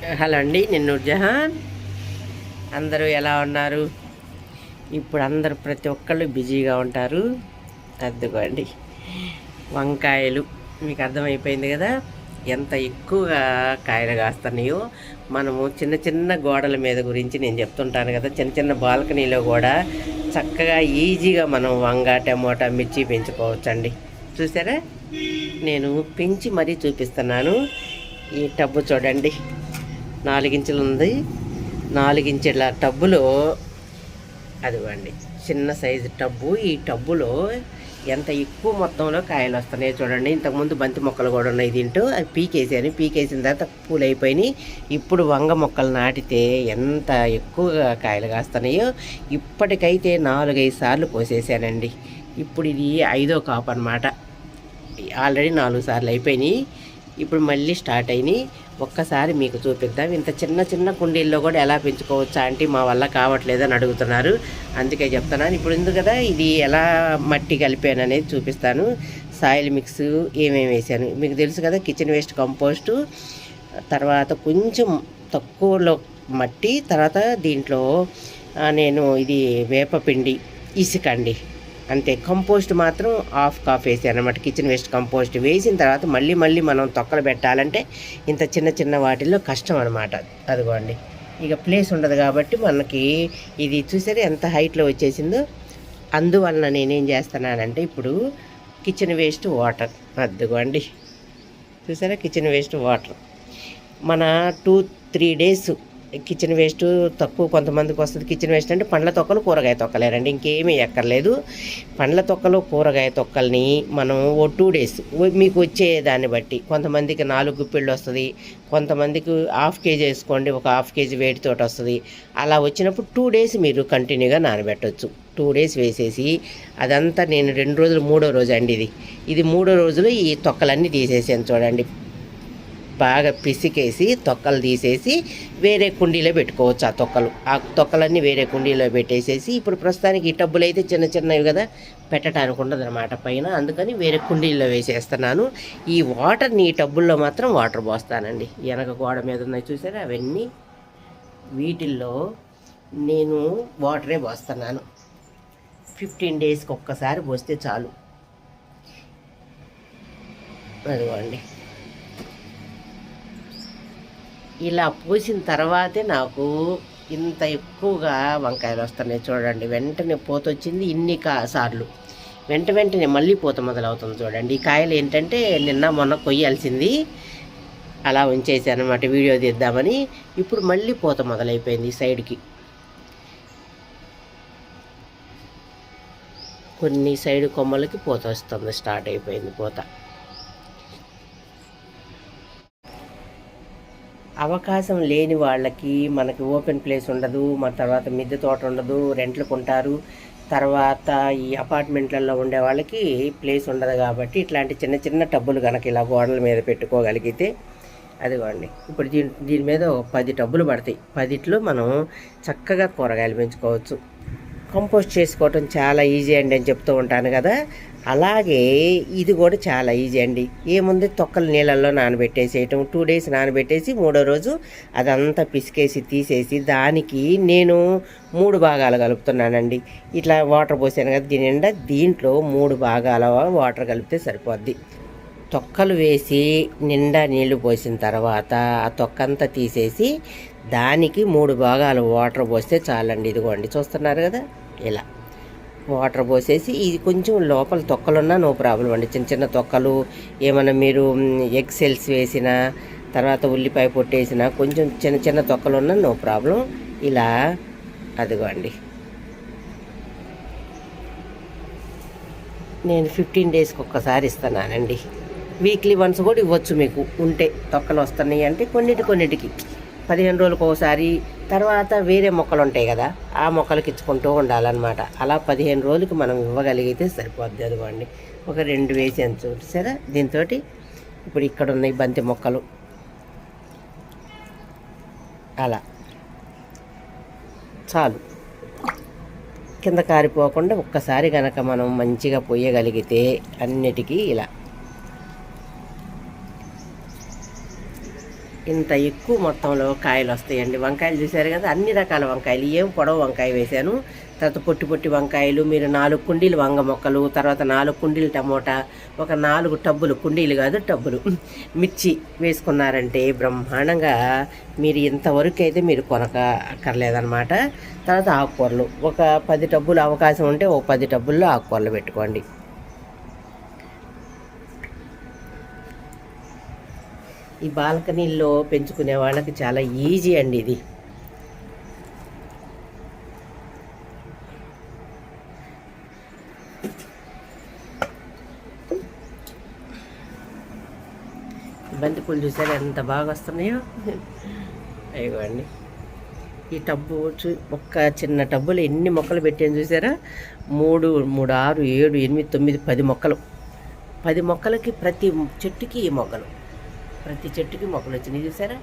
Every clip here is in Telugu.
హలో అండి, నేను నూర్జహాన్. అందరూ ఎలా ఉన్నారు? ఇప్పుడు అందరూ ప్రతి ఒక్కళ్ళు బిజీగా ఉంటారు. అద్దుకోండి వంకాయలు, మీకు అర్థమైపోయింది కదా ఎంత ఎక్కువగా కాయలు కాస్తున్నాయో. మనము చిన్న చిన్న గోడల మీద గురించి నేను చెప్తుంటాను కదా, చిన్న చిన్న బాల్కనీలో కూడా చక్కగా ఈజీగా మనం వంగ, టమోటా, మిర్చి పెంచుకోవచ్చండి. చూసారా, నేను పెంచి మరీ చూపిస్తున్నాను. ఈ టబ్బు చూడండి, 4 ఇంచులు ఉంది. 4 ఇంచుల టబ్బులో అదివ్వండి, చిన్న సైజు టబ్బు. ఈ టబ్బులో ఎంత ఎక్కువ మొత్తంలో కాయలు వస్తున్నాయి చూడండి. ఇంతకుముందు బంతి మొక్కలు కూడా ఉన్నాయి దీంట్లో, అవి పీకేసాను. పీకేసిన తర్వాత పూలు అయిపోయినాయి. ఇప్పుడు వంగ మొక్కలు నాటితే ఎంత ఎక్కువగా కాయలు కాస్తున్నాయో. ఇప్పటికైతే 4-5 సార్లు కోసేసానండి. ఇప్పుడు ఇది 5వ కాపు అనమాట. ఆల్రెడీ 4 సార్లు అయిపోయినాయి, ఇప్పుడు మళ్ళీ స్టార్ట్ అయినాయి. ఒక్కసారి మీకు చూపిద్దాం. ఇంత చిన్న చిన్న కుండీల్లో కూడా ఎలా పెంచుకోవచ్చా అంటే మా వల్ల కావట్లేదని అడుగుతున్నారు, అందుకే చెప్తున్నాను. ఇప్పుడు ఉంది కదా, ఇది ఎలా మట్టి కలిపాను అనేది చూపిస్తాను. సాయిల్ మిక్స్ ఏమేమి వేసాను మీకు తెలుసు కదా. కిచెన్ వేస్ట్ కంపోస్టు, తర్వాత కొంచెం తక్కువలో మట్టి, తర్వాత దీంట్లో నేను ఇది వేపపిండి, ఇసుకండి, అంతే. కంపోస్ట్ మాత్రం హాఫ్ కాఫ్ వేసాను అనమాట. కిచెన్ వేస్ట్ కంపోస్ట్ వేసిన తర్వాత మళ్ళీ మనం తొక్కలు పెట్టాలంటే ఇంత చిన్న చిన్న వాటిల్లో కష్టం అనమాట. అదిగోండి, ఇక ప్లేస్ ఉండదు కాబట్టి మనకి ఇది చూసారా ఎంత హైట్లో వచ్చేసిందో. అందువలన నేనేం చేస్తున్నానంటే ఇప్పుడు కిచెన్ వేస్ట్ వాటర్, అదిగోండి చూసారా, కిచెన్ వేస్ట్ వాటర్ మన 2-3 డేస్ కిచెన్ వేస్ట్ తక్కువ కొంతమందికి వస్తుంది. కిచెన్ వేస్ట్ అంటే పండ్ల తొక్కలు, కూరగాయ తొక్కలేరండి, ఇంకేమీ ఎక్కర్లేదు. పండ్ల తొక్కలు, కూరగాయ తొక్కల్ని మనం 2 డేస్ మీకు వచ్చే దాన్ని బట్టి, కొంతమందికి 4 గుప్పిళ్ళు వస్తుంది, కొంతమందికి హాఫ్ కేజీ వేసుకోండి, ఒక హాఫ్ కేజీ వేడితో వస్తుంది. అలా వచ్చినప్పుడు 2 డేస్ మీరు కంటిన్యూగా నానబెట్టవచ్చు. 2 డేస్ వేసేసి అదంతా నేను 2 రోజులు, 3వ రోజు అండి ఇది 3వ రోజులో ఈ తొక్కలన్నీ తీసేసాను చూడండి. బాగా పిసికేసి తొక్కలు తీసేసి వేరే కుండీలో పెట్టుకోవచ్చు. ఆ తొక్కలన్నీ వేరే కుండీలో పెట్టేసేసి, ఇప్పుడు ప్రస్తుతానికి ఈ టబ్బులు అయితే చిన్న చిన్నవి కదా, పెట్టడానికి ఉండదు అనమాట పైన, అందుకని వేరే కుండీల్లో వేసేస్తున్నాను. ఈ వాటర్ని ఈ టబ్బుల్లో మాత్రం వాటర్ పోస్తానండి. వెనక గోడ మీద ఉన్నాయి చూసారా, అవన్నీ వీటిల్లో నేను వాటరే పోస్తున్నాను. 15 డేస్కి ఒక్కసారి పోస్తే చాలు. అదిగోండి, ఇలా పోసిన తర్వాతే నాకు ఇంత ఎక్కువగా వంకాయలు వస్తున్నాయి చూడండి. వెంటనే పూత వచ్చింది ఇన్ని సార్లు, వెంటనే మళ్ళీ పూత మొదలవుతుంది చూడండి. ఈ కాయలు ఏంటంటే నిన్న మొన్న కొయ్యాల్సింది, అలా ఉంచేసాను అనమాట వీడియో తీద్దామని. ఇప్పుడు మళ్ళీ పూత మొదలైపోయింది సైడ్కి. కొన్ని సైడ్ కొమ్మలకి పూత వస్తుంది, స్టార్ట్ అయిపోయింది పూత. అవకాశం లేని వాళ్ళకి, మనకి ఓపెన్ ప్లేస్ ఉండదు, మన తర్వాత మిద్దె తోట ఉండదు, రెంట్లకు ఉంటారు, తర్వాత ఈ అపార్ట్మెంట్లలో ఉండే వాళ్ళకి ప్లేస్ ఉండదు కాబట్టి ఇట్లాంటి చిన్న చిన్న టబ్బులు కనుక ఇలా గోడల మీద పెట్టుకోగలిగితే, అదిగోండి ఇప్పుడు దీని మీద 10 టబ్బులు పడతాయి. 10ట్లో మనం చక్కగా కూరగాయలు పెంచుకోవచ్చు. కంపోస్ట్ చేసుకోవటం చాలా ఈజీ అండి అని చెప్తూ ఉంటాను కదా, అలాగే ఇది కూడా చాలా ఈజీ అండి. ఏముంది, తొక్కలు నీళ్ళల్లో నానబెట్టేసేయటం, 2 డేస్ నానబెట్టేసి 3వ రోజు అదంతా పిసికేసి తీసేసి, దానికి నేను 3 భాగాలు కలుపుతున్నానండి. ఇట్లా వాటర్ పోసాను కదా దీని నిండా, దీంట్లో 3 భాగాల వాటర్ కలిపితే సరిపోద్ది. తొక్కలు వేసి నిండా నీళ్లు పోసిన తర్వాత ఆ తొక్కంతా తీసేసి దానికి 3 భాగాలు వాటర్ పోస్తే చాలండి. ఇదిగోండి చూస్తున్నారు కదా, ఇలా వాటర్ పోసేసి, ఇది కొంచెం లోపల తొక్కలున్నా నో ప్రాబ్లం అండి. చిన్న చిన్న తొక్కలు ఏమైనా మీరు ఎగ్ సెల్స్ వేసిన తర్వాత ఉల్లిపాయ పొట్టేసిన కొంచెం చిన్న చిన్న తొక్కలున్నా నో ప్రాబ్లం. ఇలా అదిగోండి, నేను 15 డేస్కి ఒక్కసారి ఇస్తున్నానండి. వీక్లీ వన్స్ కూడా ఇవ్వచ్చు మీకు ఉంటే. తొక్కలు వస్తున్నాయి అంటే కొన్నిటికి 15 రోజులకు ఒకసారి, తర్వాత వేరే మొక్కలు ఉంటాయి కదా, ఆ మొక్కలకి ఇచ్చుకుంటూ ఉండాలన్నమాట. అలా 15 రోజులకి మనం ఇవ్వగలిగితే సరిపోద్ది. అదిగోండి, ఒక 2 వేసాను చూసారా. దీంతో ఇప్పుడు ఇక్కడ ఉన్నాయి బంతి మొక్కలు, అలా చాలు. కింద కారిపోకుండా ఒక్కసారి కనుక మనం మంచిగా పొయ్యగలిగితే అన్నిటికీ ఇలా ఇంత ఎక్కువ మొత్తంలో కాయలు వస్తాయండి. వంకాయలు చూసారు కదా, అన్ని రకాల వంకాయలు. ఏం పొడవు వంకాయ వేశాను, తర్వాత పొట్టి పొట్టి వంకాయలు, మీరు 4 కుండీలు వంగ మొక్కలు, తర్వాత 4 కుండీలు టమోటా, ఒక 4 టబ్బులు, కుండీలు కాదు టబ్బులు మిర్చి వేసుకున్నారంటే బ్రహ్మాండంగా మీరు ఇంతవరకు అయితే మీరు కొనక అక్కర్లేదన్నమాట. తర్వాత ఆకుకూరలు ఒక 10 టబ్బులు అవకాశం ఉంటే ఒక 10 టబ్బుల్లో ఆకుకూరలు పెట్టుకోండి. ఈ బాల్కనీల్లో పెంచుకునే వాళ్ళకి చాలా ఈజీ అండి ఇది. బంతిపూలు చూసారా ఎంత బాగా వస్తున్నాయో. అయ్యండి ఈ టబ్బు ఒక్క చిన్న టబ్బులు ఎన్ని మొక్కలు పెట్టాను చూసారా, 3, 6, 7, 8, 9, 10 మొక్కలు. 10 మొక్కలకి ప్రతి చెట్టుకి ఈ మొక్కలు, ప్రతి చెట్టుకి మొక్కలు వచ్చినాయి చూసారా.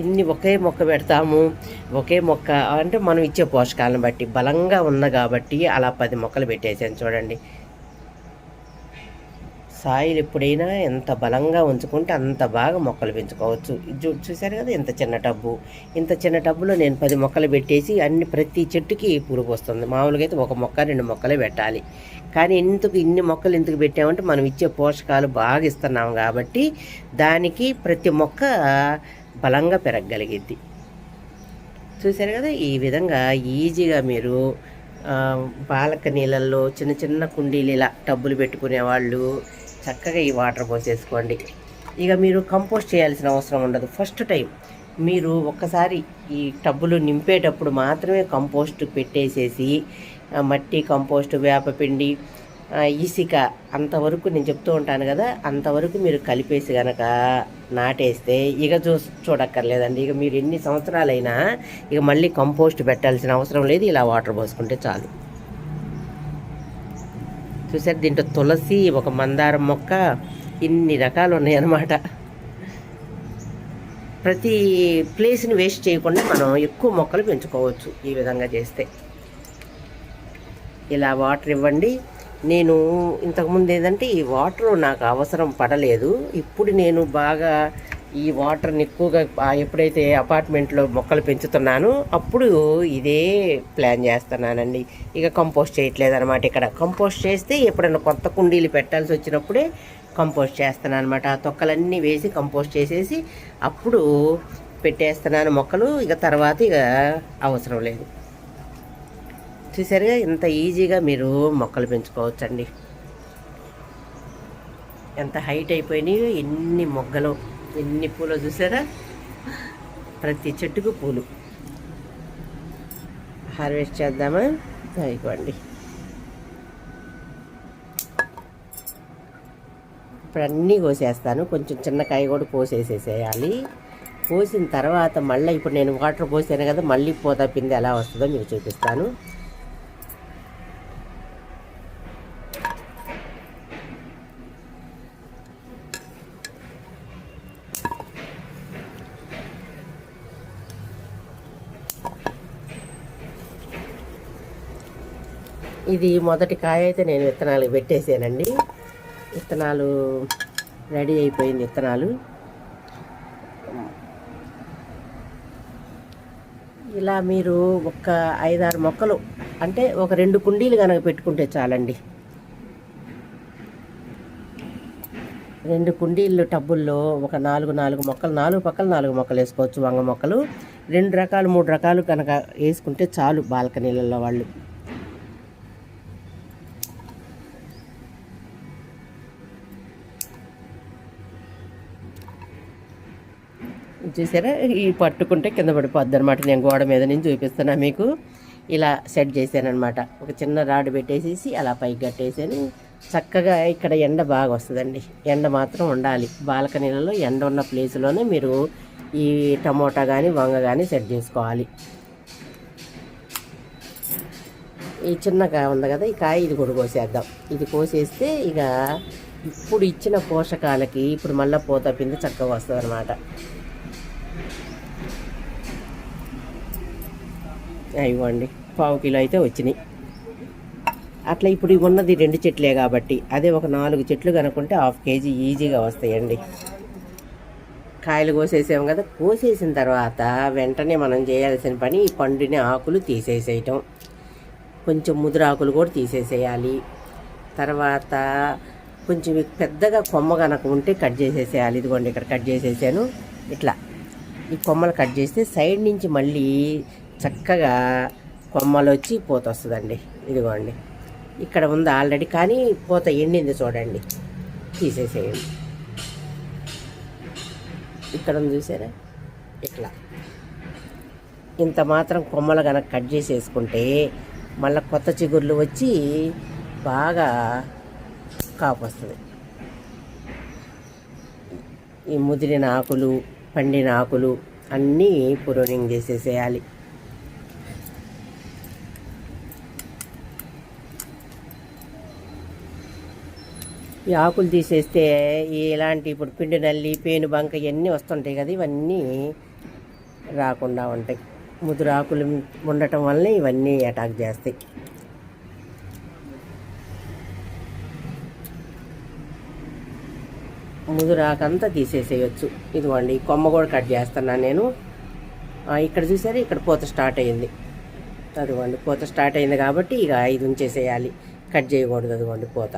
ఇన్ని ఒకే మొక్క పెడతాము, ఒకే మొక్క అంటే మనం ఇచ్చే పోషకాలను బట్టి బలంగా ఉన్న కాబట్టి అలా 10 మొక్కలు పెట్టేసాను చూడండి. సాయిల్ ఎప్పుడైనా ఎంత బలంగా ఉంచుకుంటే అంత బాగా మొక్కలు పెంచుకోవచ్చు. చూసారు కదా ఇంత చిన్న టబ్బు, ఇంత చిన్న టబ్బులో నేను 10 మొక్కలు పెట్టేసి ప్రతి చెట్టుకి పురుగు వస్తుంది. మామూలుగా అయితే 1 మొక్క 2 మొక్కలే పెట్టాలి, కానీ ఇన్ని మొక్కలు ఎందుకు పెట్టామంటే మనం ఇచ్చే పోషకాలు బాగా ఇస్తున్నాం కాబట్టి దానికి ప్రతి మొక్క బలంగా పెరగగలిగిద్ది. చూసారు కదా, ఈ విధంగా ఈజీగా మీరు బాల్కనీలలో చిన్న చిన్న కుండీలు ఇలా టబ్బులు పెట్టుకునే వాళ్ళు చక్కగా ఈ వాటర్ పోసేసుకోండి. ఇక మీరు కంపోస్ట్ చేయాల్సిన అవసరం ఉండదు. ఫస్ట్ టైం మీరు ఒక్కసారి ఈ టబ్బులు నింపేటప్పుడు మాత్రమే కంపోస్ట్ పెట్టేసేసి మట్టి కంపోస్ట్, వేపపిండి, ఇసుక అంతవరకు నేను చెప్తూ ఉంటాను కదా, అంతవరకు మీరు కలిపేసి కనుక నాటేస్తే ఇక చూడక్కర్లేదండి. ఇక మీరు ఎన్ని సంవత్సరాలైనా ఇక మళ్ళీ కంపోస్ట్ పెట్టాల్సిన అవసరం లేదు. ఇలా వాటర్ పోసుకుంటే చాలు. చూసారు, దీంట్లో తులసి, ఒక మందారం మొక్క, ఇన్ని రకాలు ఉన్నాయన్నమాట. ప్రతి ప్లేస్ని వేస్ట్ చేయకుండా మనం ఎక్కువ మొక్కలు పెంచుకోవచ్చు ఈ విధంగా చేస్తే. ఇలా వాటర్ ఇవ్వండి. నేను ఇంతకుముందు ఏంటంటే ఈ వాటర్ నాకు అవసరం పడలేదు. ఇప్పుడు నేను బాగా ఈ వాటర్ని ఎక్కువగా ఎప్పుడైతే అపార్ట్మెంట్లో మొక్కలు పెంచుతున్నానో అప్పుడు ఇదే ప్లాన్ చేస్తున్నానండి. ఇక కంపోస్ట్ చేయట్లేదు అనమాట. ఇక్కడ కంపోస్ట్ చేస్తే ఎప్పుడైనా కొత్త కుండీలు పెట్టాల్సి వచ్చినప్పుడే కంపోస్ట్ చేస్తున్నాను అనమాట. ఆ తొక్కలన్నీ వేసి కంపోస్ట్ చేసేసి అప్పుడు పెట్టేస్తున్నాను మొక్కలు. ఇక తర్వాత ఇక అవసరం లేదు. చూసారుగా ఇంత ఈజీగా మీరు మొక్కలు పెంచుకోవచ్చండి. ఎంత హైట్ అయిపోయినాయో, ఎన్ని మొగ్గలు, ఎన్ని పూలు చూసారా. ప్రతి చెట్టుకు పూలు. హార్వెస్ట్ చేద్దామా? అయిపోండి. ఇప్పుడు అన్నీ కోసేస్తాను. కొంచెం చిన్న కాయ కూడా కోసేసేసేయాలి. కోసిన తర్వాత మళ్ళీ ఇప్పుడు నేను వాటర్ పోసాను కదా, మళ్ళీ పూత పిండి ఎలా వస్తుందో మీకు చూపిస్తాను. ఇది మొదటి కాయ అయితే నేను విత్తనాలకు పెట్టేసానండి. విత్తనాలు రెడీ అయిపోయింది. విత్తనాలు ఇలా మీరు ఒక 5-6 మొక్కలు అంటే ఒక 2 కుండీలు కనుక పెట్టుకుంటే చాలండి. 2 కుండీలు టబ్బుల్లో ఒక 4 మొక్కలు, 4 పక్కల 4 మొక్కలు వేసుకోవచ్చు. వంగ మొక్కలు 2 రకాలు 3 రకాలు కనుక వేసుకుంటే చాలు బాల్కనీలలో వాళ్ళు. చూసారా, ఈ పట్టుకుంటే కింద పడిపోద్ది అనమాట. నేను గోడ మీద నుంచి చూపిస్తున్నా మీకు. ఇలా సెట్ చేశానమాట. ఒక చిన్న రాడ్ పెట్టేసేసి అలా పైకి కట్టేసాను. చక్కగా ఇక్కడ ఎండ బాగా వస్తుందండి. ఎండ మాత్రం ఉండాలి. బాల్కనీలలో ఎండ ఉన్న ప్లేస్లోనే మీరు ఈ టమోటా కానీ వంగ కానీ సెట్ చేసుకోవాలి. ఈ చిన్న కాయ ఉంది కదా, ఈ కాయ ఇది కూడా కోసేద్దాం. ఇది కోసేస్తే ఇక ఇప్పుడు ఇచ్చిన పోషకాలకి ఇప్పుడు మళ్ళీ పూత పిండి చక్కగా వస్తుంది అనమాట. ఇవ్వండి, 1/4 కిలో అయితే వచ్చినాయి. అట్లా ఇప్పుడు ఉన్నది 2 చెట్లే కాబట్టి అదే ఒక 4 చెట్లు కనుక్కుంటే 1/2 కేజీ ఈజీగా వస్తాయండి. కాయలు కోసేసాం కదా, కోసేసిన తర్వాత వెంటనే మనం చేయాల్సిన పని ఈ పండుని ఆకులు తీసేసేయటం, కొంచెం ముదురు ఆకులు కూడా తీసేసేయాలి. తర్వాత కొంచెం పెద్దగా కొమ్మ కనుక ఉంటే కట్ చేసేసేయాలి. ఇదిగోండి ఇక్కడ కట్ చేసేసాను. ఇట్లా ఈ కొమ్మలు కట్ చేస్తే సైడ్ నుంచి మళ్ళీ చక్కగా కొమ్మలు వచ్చి పూత వస్తుందండి. ఇదిగోండి ఇక్కడ ఉంది ఆల్రెడీ, కానీ పూత ఎండింది చూడండి, తీసేసేయండి. ఇక్కడ చూసారా, ఇట్లా ఇంత మాత్రం కొమ్మలు కనుక కట్ చేసేసుకుంటే మళ్ళీ కొత్త చిగుర్లు వచ్చి బాగా కాపు వస్తుంది. ఈ ముదిరిన ఆకులు, పండిన ఆకులు అన్నీ ప్రూనింగ్ చేసేసేయాలి. ఈ ఆకులు తీసేస్తే ఇలాంటి ఇప్పుడు పిండి నల్లి, పేను బంక ఇవన్నీ వస్తుంటాయి కదా, ఇవన్నీ రాకుండా ఉంటాయి. ముదురు ఆకులు ఉండటం వల్ల ఇవన్నీ అటాక్ చేస్తాయి. ముదురు ఆకంతా తీసేసేయచ్చు. ఇదిగోండి కొమ్మ కూడా కట్ చేస్తున్నాను నేను. ఇక్కడ చూసారా, ఇక్కడ పూత స్టార్ట్ అయ్యింది. అదిగోండి పూత స్టార్ట్ అయింది కాబట్టి ఇక ఇది ఉంచేసేయాలి, కట్ చేయకూడదు. అదిగోండి పూత.